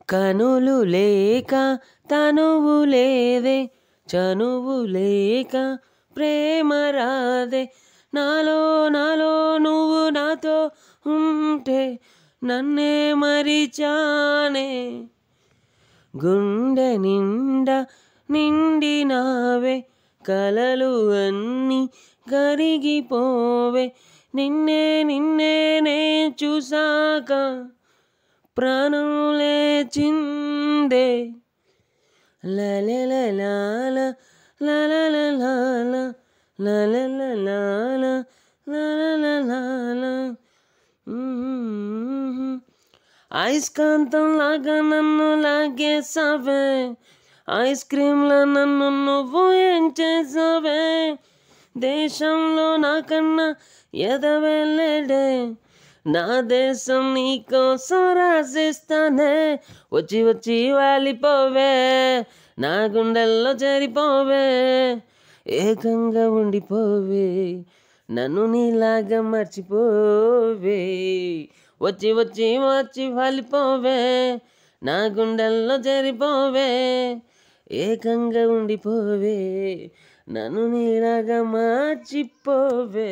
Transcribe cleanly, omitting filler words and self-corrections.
కనులు లేక తనువు లేదే, చనువు లేక ప్రేమ రాదే, నాలో నాలో నువ్వు నాతో ఉంటే నన్నే మరిచానే. గుండె నిండా నిండినావే, కలలు అన్నీ కరిగిపోవే, నిన్నే నిన్నే నే చూసాక ప్రాణం లేచిందే. లలలలాల లలలలాల లలలలాల లలలలాల. అయస్కాంతంలాగా నన్ను లాగేసావే, ఐస్ క్రీమ్లా నన్ను నువ్వు ఏం చేసావే. దేశంలో నాకన్నా ఎదవెళ్ళడే, నా దేశం నీకోసం రాసిస్తానే. వచ్చి వచ్చి వాలిపోవే, నా గుండెల్లో చేరిపోవే, ఏకంగా ఉండిపోవే, నన్ను నీలాగా మర్చిపోవే. వచ్చి వచ్చి వచ్చి వాలిపోవే, నా గుండెల్లో చేరిపోవే, ఏకంగా ఉండిపోవే, నన్ను నీలాగా మర్చిపోవే.